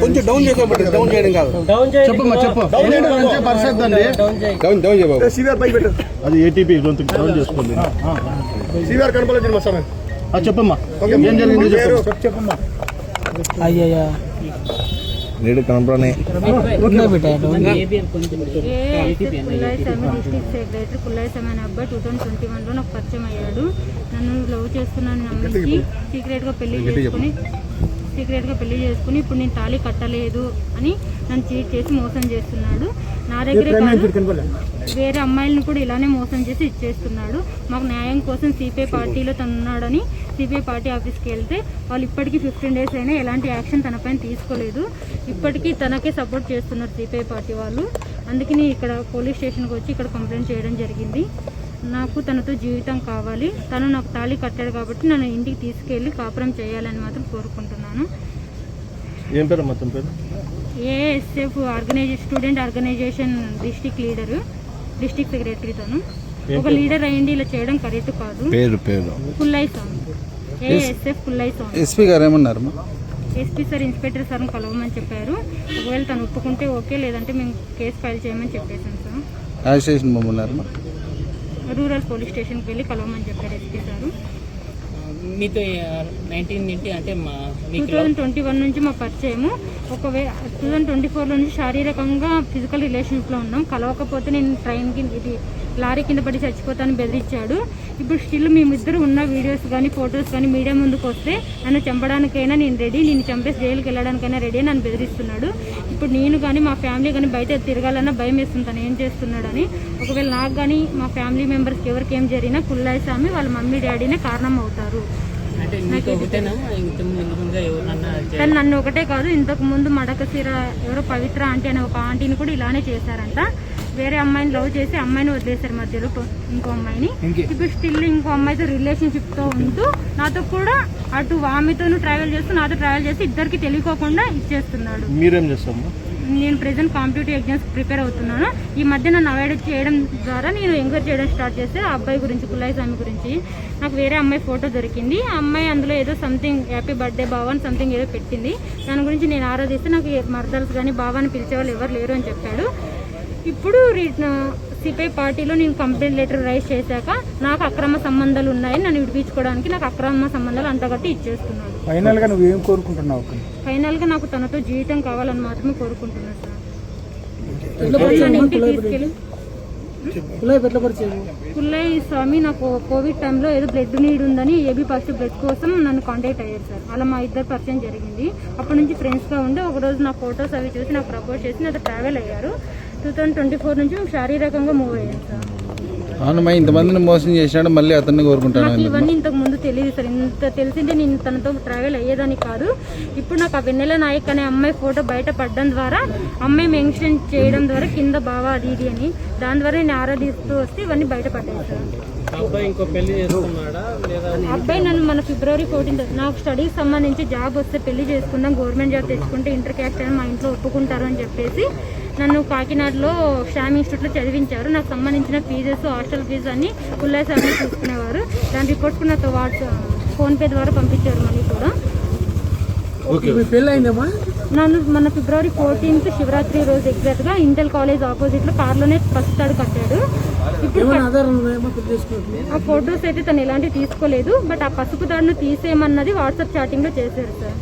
కొంచెం down చేసుకోబట్టి down చేయడం కాదు. చెప్పమ్మా చెప్పు. డౌన్ చేయబాబు. సివిఆర్ పైకి పెట్టు. అది ఏటీపీ డౌన్ చేసుకోండి. సివిఆర్ కనపడలేదు మా సమయం. చెప్పమ్మా ఏం జరిగింది చెప్పమ్మా. అయ్యా నీడు కనపడనే కుల్లాయి సమయ అబ్బాయి 2021లో నాకు పరిచయం అయ్యాడు. నన్ను లవ్ చేస్తున్నాను నమ్మించి సీక్రెట్గా పెళ్లి చేసుకుని ఇప్పుడు నేను తాళి కట్టలేదు అని నన్ను చీట్ చేసి మోసం చేస్తున్నాడు. నా దగ్గరే కాదు వేరే అమ్మాయిలను కూడా ఇలానే మోసం చేసి ఇచ్చేస్తున్నాడు. మాకు న్యాయం కోసం సిపిఐ పార్టీలో తనున్నాడని సిపిఐ పార్టీ ఆఫీస్కి వెళ్తే వాళ్ళు ఇప్పటికీ 15 days అయినా ఎలాంటి యాక్షన్ తన పైన తీసుకోలేదు. ఇప్పటికీ తనకే సపోర్ట్ చేస్తున్నారు సిపిఐ పార్టీ వాళ్ళు. అందుకని ఇక్కడ పోలీస్ స్టేషన్కి వచ్చి ఇక్కడ కంప్లైంట్ చేయడం జరిగింది. నాకు తనతో జీవితం కావాలి, తను నాకు తాళి కట్టాడు కాబట్టి నన్ను ఇంటికి తీసుకెళ్ళి కాపురం చేయాలని మాత్రం కోరుకుంటున్నాను. ఏం పేరు మొత్తం పేరు? ASF student organization district leader, district సెక్రటరీతోను. ఒక లీడర్ అయ్యింది ఇలా చేయడం కరెక్ట్ కాదు. పేరు కుల్లాయి స్వామి, ఏఎస్ఎఫ్ కుల్లాయి స్వామి. ఎస్పీ గారు ఏమన్నారు? ఎస్పీ సార్ ఇన్స్పెక్టర్ సార్ని కలవమని చెప్పారు. ఒకవేళ తను ఒప్పుకుంటే ఓకే, లేదంటే మేము కేసు ఫైల్ చేయమని చెప్పేసాను సార్. ఆ స్టేషన్ బొమ్మన్నారు రూరల్ పోలీస్ స్టేషన్కి వెళ్ళి కలవమని చెప్పారు ఎస్పీ సారు. మీతో 19 అంటే 2021 నుంచి మా పరిచయము. 2024లో నుంచి శారీరకంగా ఫిజికల్ రిలేషన్స్లో ఉన్నాం. కలవకపోతే నేను ట్రైన్కి లారీ కింద పడి చచ్చిపోతాను బెదిరించాడు. ఇప్పుడు స్టిల్ మేమిద్దరు ఉన్న వీడియోస్ కానీ ఫొటోస్ కానీ మీడియా ముందుకు వస్తే నన్ను చంపడానికైనా నేను రెడీ, నేను చంపేసి జైలుకి వెళ్ళడానికైనా రెడీ నన్ను బెదిరిస్తున్నాడు. ఇప్పుడు నేను కానీ మా ఫ్యామిలీ కానీ బయట తిరగాలన్నా భయం వేస్తుంది తను ఏం చేస్తున్నాడని. ఒకవేళ నాకు కానీ మా ఫ్యామిలీ మెంబర్స్కి ఎవరికి ఏం జరిగినా కుల్లాయి స్వామి వాళ్ళ మమ్మీ డాడీనే కారణం అవుతారు. కానీ నన్ను ఒకటే కాదు, ఇంతకు ముందు మడకసీర ఎవరో పవిత్ర ఆంటీ అనే ఒక ఆంటీని కూడా ఇలానే చేశారంట. వేరే అమ్మాయిని లవ్ చేసి అమ్మాయిని వదిలేశారు మధ్యలో ఇంకో అమ్మాయిని. ఇప్పుడు స్టిల్ ఇంకో అమ్మాయితో రిలేషన్షిప్ తో ఉంటూ నాతో కూడా అటు ఆమెతోనూ ట్రావెల్ చేస్తూ నాతో ట్రావెల్ చేసి ఇద్దరికి తెలియకోకుండా ఇచ్చేస్తున్నాడు. మీరేం చేస్తాము? నేను ప్రెసెంట్ కాంపిటేటివ్ ఎగ్జామ్స్ ప్రిపేర్ అవుతున్నాను. ఈ మధ్య నన్ను అవాయిడ్ చేయడం ద్వారా నేను ఎంక్వైరీ చేయడం స్టార్ట్ చేస్తే ఆ అబ్బాయి గురించి, కుల్లాయి స్వామి గురించి నాకు వేరే అమ్మాయి ఫోటో దొరికింది. ఆ అమ్మాయి అందులో ఏదో సంథింగ్ హ్యాపీ బర్త్డే బావా అని సంథింగ్ ఏదో పెట్టింది. దాని గురించి నేను ఆరాధిస్తే నాకు మర్దల్స్ కానీ బావాని పిలిచేవాళ్ళు ఎవరు లేరు అని చెప్పాడు. ఇప్పుడు సిపిఐ పార్టీలో నేను కంప్లైంట్ లెటర్ రైజ్ చేశాక నాకు అక్రమ సంబంధాలు ఉన్నాయని నన్ను విడిపించుకోవడానికి నాకు అక్రమ సంబంధాలు అంతగట్టి ఇచ్చేస్తున్నాడు. ఫైనల్గా నువ్వు ఏం కోరుకుంటున్నావు? ఫైనల్గా నాకు తనతో జీవితం కావాలని మాత్రమే కోరుకుంటున్నాను సార్. కుల్లాయి స్వామి నాకు కోవిడ్ టైంలో ఏదో బ్లడ్ నీడ్ ఉందని ఏబీ పాజిటివ్ బ్లడ్ కోసం నన్ను కాంటాక్ట్ అయ్యారు సార్. అలా మా ఇద్దరు పరిచయం జరిగింది. అప్పటి నుంచి ఫ్రెండ్స్గా ఉండి ఒకరోజు నా ఫొటోస్ అవి చూసి నాకు ప్రపోజ్ చేసి నాతో ట్రావెల్ అయ్యారు. 2024 నుంచి మేము శారీరకంగా మూవ్ అయ్యాం సార్. అవునమ్మా, ఇంతమందిని మోసం చేసినాడు, మళ్ళీ అతన్ని కోరుకుంటాను. నాకు ఇవన్నీ ఇంతకు ముందు తెలియదు సార్. ఇంత తెలిసిందే నేను తనతో ట్రావెల్ అయ్యేదాన్ని కాదు. ఇప్పుడు నాకు ఆ వెన్నెల నాయక్ అనే అమ్మాయి ఫోటో బయట పడడం ద్వారా అమ్మాయి మెన్షన్ చేయడం ద్వారా కింద బావా అది ఇది అని దాని ద్వారా నేను ఆరాధిస్తూ వస్తే ఇవన్నీ బయటపడ్డాయి సార్. అబ్బాయి నన్ను మన February 14 నాకు స్టడీకి సంబంధించి జాబ్ వస్తే పెళ్లి చేసుకుందాం, గవర్నమెంట్ జాబ్ తెచ్చుకుంటే ఇంటర్ క్యాస్ట్ అని మా ఇంట్లో ఒప్పుకుంటారు అని చెప్పేసి నన్ను కాకినాడలో శ్యామ్ ఇన్స్టిట్యూట్లో చదివించారు. నాకు సంబంధించిన ఫీజెస్, హాస్టల్ ఫీజు అన్ని కుల్లాయి స్వామి చూసుకునేవారు. దాని రిపోర్ట్స్ కూడా నాతో ఫోన్పే ద్వారా పంపించారు మనీ కూడా. నన్ను మన February 14 శివరాత్రి రోజు ఎగ్జాక్ట్గా ఇంటెల్ కాలేజ్ ఆపోజిట్లో కార్లోనే ఫస్ట్ తాడు కట్టాడు. ఇప్పుడు ఆ ఫొటోస్ అయితే తను ఎలాంటివి తీసుకోలేదు. బట్ ఆ పసుపు తాడును తీసేయమన్నది వాట్సాప్ చాటింగ్లో చేశారు సార్.